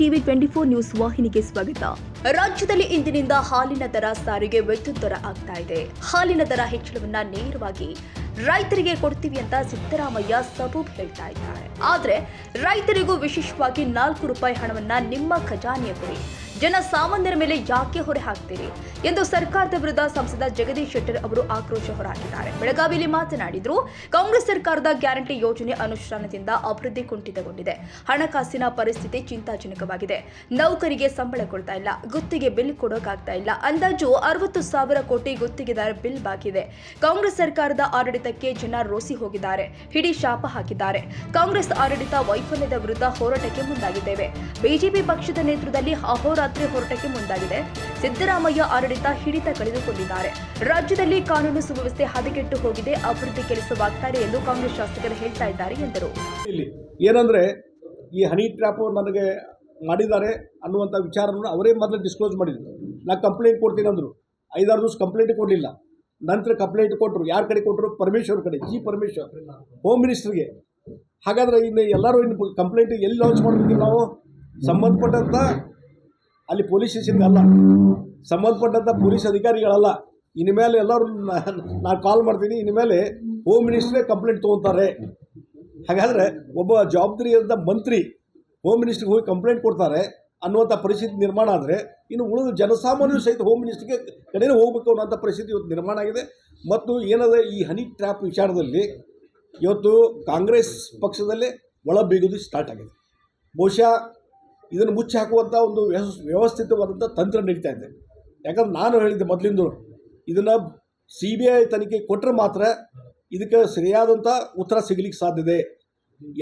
TV 24 news ವಾಹಿನಿಗೆ ಸ್ವಾಗತ. ರಾಜ್ಯದಲ್ಲಿ ಇಂದಿನಿಂದ ಹಾಲಿನ ದರ ಸಾರಿಗೆ ವಿದ್ಯುತ್ ದರ ಆಗ್ತಾ ಇದೆ. ಹಾಲಿನ ದರ ಹೆಚ್ಚಳವನ್ನ ನೇರವಾಗಿ ರೈತರಿಗೆ ಕೊಡ್ತೀವಿ ಅಂತ ಸಿದ್ದರಾಮಯ್ಯ ಸಬೂಬ್ ಹೇಳ್ತಾ ಇದ್ದಾರೆ. ಆದ್ರೆ ರೈತರಿಗೂ ವಿಶೇಷವಾಗಿ 4 ರೂಪಾಯಿ ಹಣವನ್ನ ನಿಮ್ಮ ಖಜಾನೆಯ ಕೊಡಿ, ಜನಸಾಮಾನ್ಯರ ಮೇಲೆ ಯಾಕೆ ಹೊರೆ ಹಾಕ್ತೀರಿ ಎಂದು ಸರ್ಕಾರದ ವಿರುದ್ಧ ಸಂಸದ ಜಗದೀಶ್ ಶೆಟ್ಟರ್ ಅವರು ಆಕ್ರೋಶ ಹೊರಹಾಕಿದ್ದಾರೆ. ಬೆಳಗಾವಿಯಲ್ಲಿ ಮಾತನಾಡಿದ್ರು, ಕಾಂಗ್ರೆಸ್ ಸರ್ಕಾರದ ಗ್ಯಾರಂಟಿ ಯೋಜನೆ ಅನುಷ್ಠಾನದಿಂದ ಅಭಿವೃದ್ಧಿ ಕುಂಠಿತಗೊಂಡಿದೆ. ಹಣಕಾಸಿನ ಪರಿಸ್ಥಿತಿ ಚಿಂತಾಜನಕವಾಗಿದೆ. ನೌಕರಿಗೆ ಸಂಬಳ ಕೊಡ್ತಾ ಇಲ್ಲ, ಗುತ್ತಿಗೆ ಬಿಲ್ ಕೊಡೋಕಾಗ್ತಾ ಇಲ್ಲ. ಅಂದಾಜು 60,000 ಕೋಟಿ ಗುತ್ತಿಗೆದಾರ ಬಿಲ್ ಬಾಕಿ ಇದೆ. ಕಾಂಗ್ರೆಸ್ ಸರ್ಕಾರದ ಆಡಳಿತಕ್ಕೆ ಜನ ರೋಸಿ ಹೋಗಿದ್ದಾರೆ, ಹಿಡಿ ಶಾಪ ಹಾಕಿದ್ದಾರೆ. ಕಾಂಗ್ರೆಸ್ ಆಡಳಿತ ವೈಫಲ್ಯದ ವಿರುದ್ಧ ಹೋರಾಟಕ್ಕೆ ಮುಂದಾಗಿದ್ದೇವೆ. ಬಿಜೆಪಿ ಪಕ್ಷದ ನೇತೃತ್ವದಲ್ಲಿ ಅಹೋರಾತ್ರಿ ಹೋರಾಟಕ್ಕೆ ಮುಂದಾಗಿದೆ. ಸಿದ್ದರಾಮಯ್ಯ ಆಡಳಿತ ಹಿಡಿತ ಕಳೆದುಕೊಂಡಿದ್ದಾರೆ. ರಾಜ್ಯದಲ್ಲಿ ಕಾನೂನು ಸುವ್ಯವಸ್ಥೆ ಹದಗೆಟ್ಟು ಹೋಗಿದೆ, ಅಭಿವೃದ್ಧಿ ಕೆಲಸವಾಗ್ತಾ ಇದೆ ಎಂದು ಕಾಂಗ್ರೆಸ್ ಶಾಸಕರು ಹೇಳ್ತಾ ಇದ್ದಾರೆ ಎಂದರು. ಇಲ್ಲಿ ಏನಂದ್ರೆ ಈ ಹನಿ ಟ್ರ್ಯಾಪ್ ನನಗೆ ಮಾಡಿದ್ದಾರೆ ಅನ್ನುವಂಥ ವಿಚಾರವನ್ನು ಅವರೇ ಮೊದಲು ಡಿಸ್ಕ್ಲೋಸ್ ಮಾಡಿದ್ರು. ನಾನು ಕಂಪ್ಲೇಂಟ್ ಕೊಡ್ತೀನಿ ಅಂದರು. 5-6 ದಿವಸ ಕಂಪ್ಲೇಂಟ್ ಕೊಡಲಿಲ್ಲ. ನಂತರ ಕಂಪ್ಲೇಂಟ್ ಕೊಟ್ಟರು. ಯಾರ ಕಡೆ ಕೊಟ್ಟರು? ಪರಮೇಶ್ವರ್ ಕಡೆ, ಜಿ ಪರಮೇಶ್ವರ್, ಹೋಮ್ ಮಿನಿಸ್ಟ್ರಿಗೆ. ಹಾಗಾದರೆ ಇನ್ನು ಎಲ್ಲರೂ ಇನ್ನು ಕಂಪ್ಲೇಂಟ್ ಎಲ್ಲಿ ಲಾಂಚ್ ಮಾಡಬೇಕು? ನಾವು ಸಂಬಂಧಪಟ್ಟಂಥ ಅಲ್ಲಿ ಪೊಲೀಸ್ ಸ್ಟೇಷನ್ಗೆ ಅಲ್ಲ, ಸಂಬಂಧಪಟ್ಟಂಥ ಪೊಲೀಸ್ ಅಧಿಕಾರಿಗಳಲ್ಲ. ಇನ್ಮೇಲೆ ಎಲ್ಲರೂ ನಾನು ಕಾಲ್ ಮಾಡ್ತೀನಿ, ಇನ್ಮೇಲೆ ಹೋಮ್ ಮಿನಿಸ್ಟ್ರೇ ಕಂಪ್ಲೇಂಟ್ ತೊಗೊತಾರೆ. ಹಾಗಾದರೆ ಒಬ್ಬ ಜವಾಬ್ದಾರಿಯಾದ ಮಂತ್ರಿ ಹೋಮ್ ಮಿನಿಸ್ಟ್ರಿಗೆ ಹೋಗಿ ಕಂಪ್ಲೇಂಟ್ ಕೊಡ್ತಾರೆ ಅನ್ನುವಂಥ ಪರಿಸ್ಥಿತಿ ನಿರ್ಮಾಣ ಆದರೆ ಇನ್ನು ಉಳಿದ ಜನಸಾಮಾನ್ಯರು ಸಹಿತ ಹೋಮ್ ಮಿನಿಸ್ಟ್ರಿಗೆ ಕಡೆನೇ ಹೋಗಬೇಕು ಅನ್ನೋಂಥ ಪರಿಸ್ಥಿತಿ ಇವತ್ತು ನಿರ್ಮಾಣ ಆಗಿದೆ. ಮತ್ತು ಏನದ ಈ ಹನಿ ಟ್ರ್ಯಾಪ್ ವಿಚಾರದಲ್ಲಿ ಇವತ್ತು ಕಾಂಗ್ರೆಸ್ ಪಕ್ಷದಲ್ಲೇ ಒಳಬೀಗೋದು ಸ್ಟಾರ್ಟ್ ಆಗಿದೆ. ಬಹುಶಃ ಇದನ್ನು ಮುಚ್ಚಿ ಹಾಕುವಂಥ ಒಂದು ವ್ಯವಸ್ಥಿತವಾದಂಥ ತಂತ್ರ ನಡೀತಾ ಇದೆ. ಯಾಕಂದ್ರೆ ನಾನು ಹೇಳಿದ್ದೆ ಮೊದಲಿಂದ, ಇದನ್ನು CBI ತನಿಖೆ ಕೊಟ್ಟರೆ ಮಾತ್ರ ಇದಕ್ಕೆ ಸರಿಯಾದಂಥ ಉತ್ತರ ಸಿಗಲಿಕ್ಕೆ ಸಾಧ್ಯತೆ.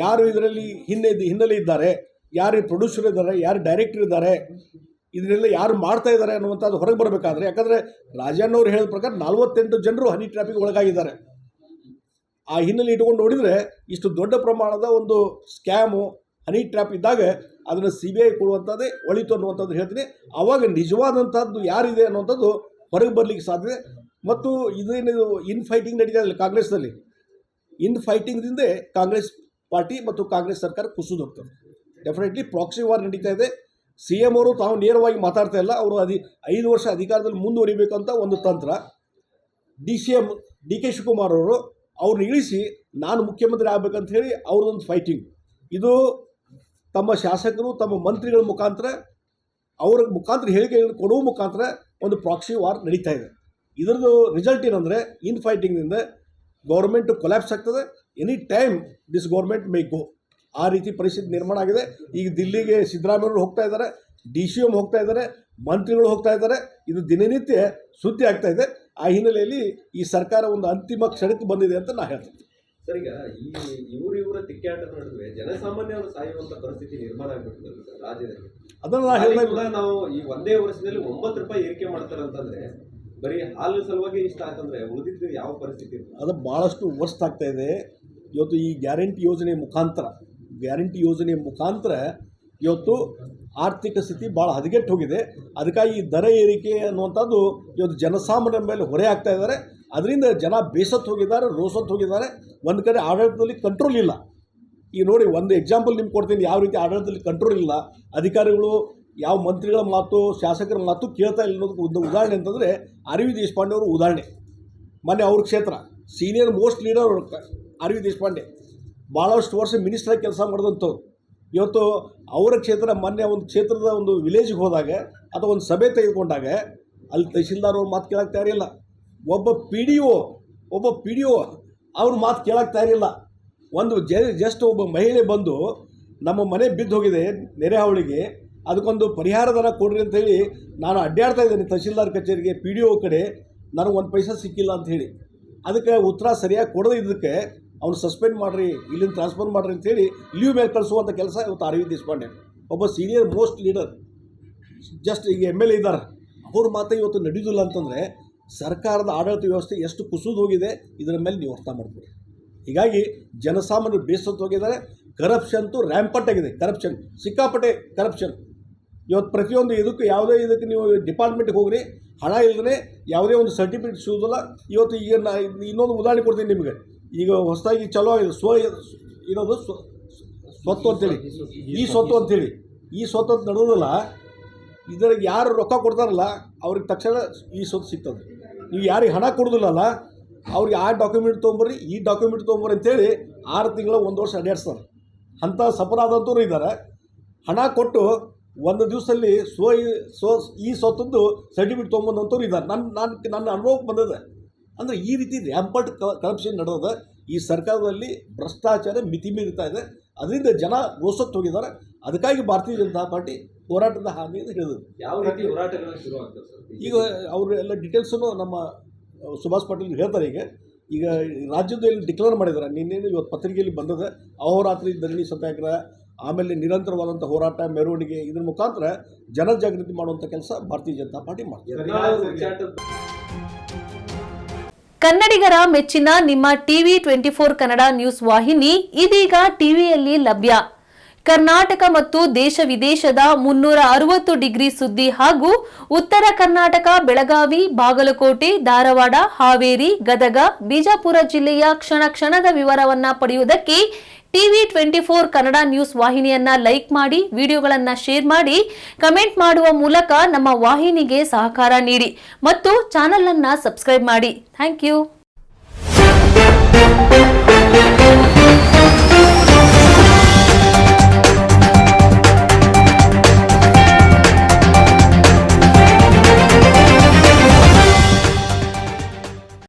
ಯಾರು ಇದರಲ್ಲಿ ಹಿನ್ನೆಲೆ ಇದ್ದಾರೆ, ಯಾರು ಪ್ರೊಡ್ಯೂಸರ್ ಇದ್ದಾರೆ, ಯಾರು ಡೈರೆಕ್ಟರ್ ಇದ್ದಾರೆ, ಇದನ್ನೆಲ್ಲ ಯಾರು ಮಾಡ್ತಾ ಇದ್ದಾರೆ ಅನ್ನುವಂಥದ್ದು ಹೊರಗೆ ಬರಬೇಕಾದ್ರೆ, ಯಾಕಂದರೆ ರಾಜಣ್ಣವ್ರು ಹೇಳಿದ ಪ್ರಕಾರ 48 ಜನರು ಹನಿ ಟ್ರ್ಯಾಪಿಗೆ ಒಳಗಾಗಿದ್ದಾರೆ. ಆ ಹಿನ್ನೆಲೆ ಇಟ್ಕೊಂಡು ನೋಡಿದರೆ ಇಷ್ಟು ದೊಡ್ಡ ಪ್ರಮಾಣದ ಒಂದು ಸ್ಕ್ಯಾಮು ಹನಿ ಟ್ರ್ಯಾಪ್ ಇದ್ದಾಗ ಅದನ್ನು CBI ಕೊಡುವಂಥದ್ದೇ ಒಳಿತು ಅನ್ನುವಂಥದ್ದು ಹೇಳ್ತೀನಿ. ಆವಾಗ ನಿಜವಾದಂಥದ್ದು ಯಾರಿದೆ ಅನ್ನುವಂಥದ್ದು ಹೊರಗೆ ಬರಲಿಕ್ಕೆ ಸಾಧ್ಯತೆ. ಮತ್ತು ಇದೇನು ಇನ್ ಫೈಟಿಂಗ್ ನಡೀತಾ ಇಲ್ಲ ಕಾಂಗ್ರೆಸ್ನಲ್ಲಿ, ಇನ್ ಫೈಟಿಂಗ್ದಿಂದ ಕಾಂಗ್ರೆಸ್ ಪಾರ್ಟಿ ಮತ್ತು ಕಾಂಗ್ರೆಸ್ ಸರ್ಕಾರ ಕುಸಿದು ಹೋಗ್ತದೆ. ಡೆಫಿನೆಟ್ಲಿ ಪ್ರಾಕ್ಸಿ ವಾರ್ ನಡೀತಾ ಇದೆ. CM ಅವರು ತಾವು ನೇರವಾಗಿ ಮಾತಾಡ್ತಾ ಇಲ್ಲ. ಅವರು 5 ವರ್ಷ ಅಧಿಕಾರದಲ್ಲಿ ಮುಂದುವರಿಬೇಕಂತ ಒಂದು ತಂತ್ರ. CM DK ಶಿವಕುಮಾರ್ ಅವರು ಅವ್ರನ್ನ ಇಳಿಸಿ ನಾನು ಮುಖ್ಯಮಂತ್ರಿ ಆಗಬೇಕಂತ ಹೇಳಿ ಅವ್ರದ್ದೊಂದು ಫೈಟಿಂಗ್. ಇದು ತಮ್ಮ ಶಾಸಕರು ತಮ್ಮ ಮಂತ್ರಿಗಳ ಮುಖಾಂತರ ಅವರ ಮುಖಾಂತರ ಹೇಳಿಕೆಗಳನ್ನು ಕೊಡುವ ಮುಖಾಂತರ ಒಂದು ಪ್ರಾಕ್ಸಿ ವಾರ್ ನಡೀತಾ ಇದೆ. ಇದರದ್ದು ರಿಸಲ್ಟ್ ಏನಂದರೆ ಇನ್ ಫೈಟಿಂಗ್ನಿಂದ ಗೌರ್ಮೆಂಟು ಕೊಲ್ಯಾಪ್ಸ್ ಆಗ್ತದೆ. Any time this government may go. ಆ ರೀತಿ ಪರಿಸ್ಥಿತಿ ನಿರ್ಮಾಣ ಆಗಿದೆ. ಈಗ ದಿಲ್ಲಿಗೆ ಸಿದ್ದರಾಮಯ್ಯವರು ಹೋಗ್ತಾ ಇದ್ದಾರೆ, DCM ಹೋಗ್ತಾ ಇದ್ದಾರೆ, ಮಂತ್ರಿಗಳು ಹೋಗ್ತಾ ಇದ್ದಾರೆ. ಇದು ದಿನನಿತ್ಯ ಸುದ್ದಿ ಆಗ್ತಾ ಇದೆ. ಆ ಹಿನ್ನೆಲೆಯಲ್ಲಿ ಈ ಸರ್ಕಾರ ಒಂದು ಅಂತಿಮ ಕ್ಷಣಕ್ಕೆ ಬಂದಿದೆ ಅಂತ ನಾನು ಹೇಳ್ತೀನಿ. ಸರ್, ಈಗ ಇವರ ತಿಕ್ಕಾಟದ ನಡುವೆ ಜನಸಾಮಾನ್ಯರು ಸಾಯುವಂತ ಪರಿಸ್ಥಿತಿ ನಿರ್ಮಾಣ ಆಗ್ಬಿಟ್ಟಿದೆ ರಾಜ್ಯದಲ್ಲಿ. ಅದನ್ನು ನಾವು ಈ ಒಂದೇ ವರ್ಷದಲ್ಲಿ 9 ರೂಪಾಯಿ ಏರಿಕೆ ಮಾಡ್ತಾರೆ ಅಂತಂದ್ರೆ ಬರೀ ಹಾಲು ಸಲುವಾಗಿ ಇಷ್ಟ ಆಯ್ತಂದ್ರೆ ಉಳಿದಿದ್ದು ಯಾವ ಪರಿಸ್ಥಿತಿ? ಅದು ಭಾಳಷ್ಟು ವರ್ಸ್ಟ್ ಆಗ್ತಾ ಇದೆ. ಇವತ್ತು ಈ ಗ್ಯಾರಂಟಿ ಯೋಜನೆ ಮುಖಾಂತರ ಇವತ್ತು ಆರ್ಥಿಕ ಸ್ಥಿತಿ ಭಾಳ ಹದಗೆಟ್ಟು ಹೋಗಿದೆ. ಅದಕ್ಕಾಗಿ ಈ ದರ ಏರಿಕೆ ಅನ್ನುವಂಥದ್ದು ಇವತ್ತು ಜನಸಾಮಾನ್ಯರ ಮೇಲೆ ಹೊರೆ ಆಗ್ತಾ ಇದ್ದಾರೆ. ಅದರಿಂದ ಜನ ಬೇಸತ್ತು ಹೋಗಿದ್ದಾರೆ, ರೋಸತ್ತು ಹೋಗಿದ್ದಾರೆ. ಒಂದು ಕಡೆ ಆಡಳಿತದಲ್ಲಿ ಕಂಟ್ರೋಲ್ ಇಲ್ಲ. ಈಗ ನೋಡಿ, ಒಂದು ಎಕ್ಸಾಂಪಲ್ ನಿಮ್ಗೆ ಕೊಡ್ತೀನಿ, ಯಾವ ರೀತಿ ಆಡಳಿತದಲ್ಲಿ ಕಂಟ್ರೋಲ್ ಇಲ್ಲ. ಅಧಿಕಾರಿಗಳು ಯಾವ ಮಂತ್ರಿಗಳ ಮಾತು, ಶಾಸಕರ ಮಾತು ಕೇಳ್ತಾ ಇಲ್ಲ ಅನ್ನೋದಕ್ಕೆ ಒಂದು ಉದಾಹರಣೆ ಅಂತಂದರೆ RV ದೇಶಪಾಂಡೆ ಅವರು ಉದಾಹರಣೆ. ಮೊನ್ನೆ ಅವ್ರ ಕ್ಷೇತ್ರ senior most leader RV Deshpande, ಭಾಳಷ್ಟು ವರ್ಷ ಮಿನಿಸ್ಟ್ರಾಗಿ ಕೆಲಸ ಮಾಡಿದಂಥವ್ರು. ಇವತ್ತು ಅವರ ಕ್ಷೇತ್ರ ಮೊನ್ನೆ ಒಂದು ಕ್ಷೇತ್ರದ ಒಂದು ವಿಲೇಜ್ಗೆ ಹೋದಾಗ ಅಥವಾ ಒಂದು ಸಭೆ ತೆಗೆದುಕೊಂಡಾಗ ಅಲ್ಲಿ ತಹಶೀಲ್ದಾರ್ ಅವ್ರ ಮಾತು ಕೇಳಕ್ಕೆ ತಯಾರಿಲ್ಲ. ಒಬ್ಬ ಪಿ ಡಿ ಒ ಅವ್ರ ಮಾತು ಕೇಳಕ್ಕೆ ತಯಾರಿಲ್ಲ. ಒಂದು ಜಸ್ಟ್ ಒಬ್ಬ ಮಹಿಳೆ ಬಂದು ನಮ್ಮ ಮನೆ ಬಿದ್ದು ಹೋಗಿದೆ ನೆರೆ ಹಾವಳಿಗೆ, ಅದಕ್ಕೊಂದು ಪರಿಹಾರ ಧನ ಕೊಡ್ರಿ ಅಂತ ಹೇಳಿ ನಾನು ಅಡ್ಡಾಡ್ತಾ ಇದ್ದೇನೆ ತಹಶೀಲ್ದಾರ್ ಕಚೇರಿಗೆ, PDO ಕಡೆ, ನನಗೆ 1 ಪೈಸಾ ಸಿಕ್ಕಿಲ್ಲ ಅಂತ ಹೇಳಿ. ಅದಕ್ಕೆ ಉತ್ತರ ಸರಿಯಾಗಿ ಕೊಡದೇ ಇದ್ದಕ್ಕೆ ಅವ್ನು ಸಸ್ಪೆಂಡ್ ಮಾಡಿರಿ, ಇಲ್ಲಿಂದ ಟ್ರಾನ್ಸ್ಫರ್ ಮಾಡಿರಿ ಅಂತೇಳಿ ಲೀವ್ ಮೇಲೆ ಕಳಿಸುವಂಥ ಕೆಲಸ ಇವತ್ತು RV ದೇಶಪಾಂಡೆ, ಒಬ್ಬ ಸೀನಿಯರ್ ಮೋಸ್ಟ್ ಲೀಡರ್, ಜಸ್ಟ್ ಈಗ MLA ಇದ್ದಾರೆ, ಅವ್ರ ಮಾತು ಇವತ್ತು ನಡೆಯೋದಿಲ್ಲ ಅಂತಂದರೆ ಸರ್ಕಾರದ ಆಡಳಿತ ವ್ಯವಸ್ಥೆ ಎಷ್ಟು ಕುಸಿದು ಹೋಗಿದೆ ಇದರ ಮೇಲೆ ನೀವು ಅರ್ಥ ಮಾಡ್ತೀರಿ. ಹೀಗಾಗಿ ಜನಸಾಮಾನ್ಯರು ಬೇಸತ್ತು ಹೋಗಿದ್ದಾರೆ. ಕರಪ್ಷನ್ತು ರ್ಯಾಂಪಟ್ ಆಗಿದೆ. ಸಿಕ್ಕಾಪಟ್ಟೆ ಕರಪ್ಷನ್. ಇವತ್ತು ಪ್ರತಿಯೊಂದು ಇದಕ್ಕೂ ಯಾವುದೇ ಇದಕ್ಕೆ ನೀವು ಡಿಪಾರ್ಟ್ಮೆಂಟ್ಗೆ ಹೋಗ್ರಿ, ಹಣ ಇಲ್ಲದೇ ಯಾವುದೇ ಒಂದು ಸರ್ಟಿಫಿಕೇಟ್ ಸಿಗೋದಿಲ್ಲ. ಇವತ್ತು ಈಗ ಇನ್ನೊಂದು ಉದಾಹರಣೆ ಕೊಡ್ತೀನಿ ನಿಮಗೆ. ಈಗ ಹೊಸದಾಗಿ ಚಲೋ ಆಗಿದೆ ಇರೋದು ಸ್ವತ್ತು ಅಂತೇಳಿ, ಈ ಸ್ವತ್ತು ಅಂತೇಳಿ ಈ ಸ್ವತ್ತು ನಡೆಯೋದಿಲ್ಲ, ಇದ್ರಾಗ ಯಾರು ರೊಕ್ಕ ಕೊಡ್ತಾರಲ್ಲ ಅವ್ರಿಗೆ ತಕ್ಷಣ ಈ ಸ್ವತ್ತು ಸಿಗ್ತದೆ. ನೀವು ಯಾರಿಗೆ ಹಣ ಕೊಡೋದಿಲ್ಲಲ್ಲ ಅವ್ರಿಗೆ ಆ ಡಾಕ್ಯುಮೆಂಟ್ ತೊಗೊಂಬರ್ರಿ, ಈ ಡಾಕ್ಯುಮೆಂಟ್ ತೊಗೊಂಬರ್ರಿ ಅಂತೇಳಿ 6 ತಿಂಗಳು 1 ವರ್ಷ ಅಡ್ಯಾಡ್ಸ್ತಾರೆ. ಅಂಥ ಸಫರಾದಂಥವ್ರು ಇದ್ದಾರೆ. ಹಣ ಕೊಟ್ಟು ಒಂದು ದಿವಸದಲ್ಲಿ ಈ ಸ್ವತ್ತದ್ದು ಸರ್ಟಿಫಿಕೇಟ್ ತೊಗೊಂಬಂದಂಥವ್ರು ಇದ್ದಾರೆ. ನನ್ನ ಅನುಭವಕ್ಕೆ ಬಂದಿದೆ. ಅಂದರೆ ಈ ರೀತಿ ರ್ಯಾಂಪರ್ಟ್ ಕರಪ್ಷನ್ ನಡೆದ ಈ ಸರ್ಕಾರದಲ್ಲಿ ಭ್ರಷ್ಟಾಚಾರ ಮಿತಿ ಮೀರ್ತಾ ಇದೆ. ಅದರಿಂದ ಜನ ರೋಸತ್ತು ಹೋಗಿದ್ದಾರೆ. ಅದಕ್ಕಾಗಿ ಭಾರತೀಯ ಜನತಾ ಪಾರ್ಟಿ ಹೋರಾಟದ ಹಾನಿ ಅಂತ ಹೇಳಿದ್ರು. ಯಾವ ರೀತಿ ಹೋರಾಟಗಳು ಶುರು ಆಗ್ತದೆ ಸರ್? ಈಗ ಅವರು ಎಲ್ಲ ಡೀಟೇಲ್ಸನ್ನು ನಮ್ಮ ಸುಭಾಷ್ ಪಾಟೀಲ್ ಹೇಳ್ತಾರೆ. ಈಗ ರಾಜ್ಯದಲ್ಲಿ ಡಿಕ್ಲೇರ್ ಮಾಡಿದ್ದಾರೆ. ನಿನ್ನೇನು ಇವತ್ತು ಪತ್ರಿಕೆಯಲ್ಲಿ ಬಂದಿದೆ. ಅಹೋರಾತ್ರಿ ಧರಣಿ ಸತ್ಯಾಗ್ರಹ, ಆಮೇಲೆ ನಿರಂತರವಾದಂಥ ಹೋರಾಟ, ಮೆರವಣಿಗೆ, ಇದ್ರ ಮುಖಾಂತರ ಜನಜಾಗೃತಿ ಮಾಡುವಂಥ ಕೆಲಸ ಭಾರತೀಯ ಜನತಾ ಪಾರ್ಟಿ ಮಾಡ್ತಾರೆ. ಕನ್ನಡಿಗರ ಮೆಚ್ಚಿನ ನಿಮ್ಮ ಟಿವಿ 24 ಕನ್ನಡ ನ್ಯೂಸ್ ವಾಹಿನಿ ಇದೀಗ ಟಿವಿಯಲ್ಲಿ ಲಭ್ಯ. ಕರ್ನಾಟಕ ಮತ್ತು ದೇಶ ವಿದೇಶದ 360 ಡಿಗ್ರಿ ಸುದ್ದಿ ಹಾಗೂ ಉತ್ತರ ಕರ್ನಾಟಕ, ಬೆಳಗಾವಿ, ಬಾಗಲಕೋಟೆ, ಧಾರವಾಡ, ಹಾವೇರಿ, ಗದಗ, ಬಿಜಾಪುರ ಜಿಲ್ಲೆಯ ಕ್ಷಣ ಕ್ಷಣದ ವಿವರವನ್ನ ಪಡೆಯುವುದಕ್ಕೆ ಟಿವಿ 24 ಕನ್ನಡ ನ್ಯೂಸ್ ವಾಹಿನಿಯನ್ನ ಲೈಕ್ ಮಾಡಿ, ವಿಡಿಯೋಗಳನ್ನ ಶೇರ್ ಮಾಡಿ, ಕಮೆಂಟ್ ಮಾಡುವ ಮೂಲಕ ನಮ್ಮ ವಾಹಿನಿಗೆ ಸಹಕಾರ ನೀಡಿ ಮತ್ತು ಚಾನೆಲ್ ಅನ್ನ ಸಬ್ಸ್ಕ್ರೈಬ್ ಮಾಡಿ. Thank you.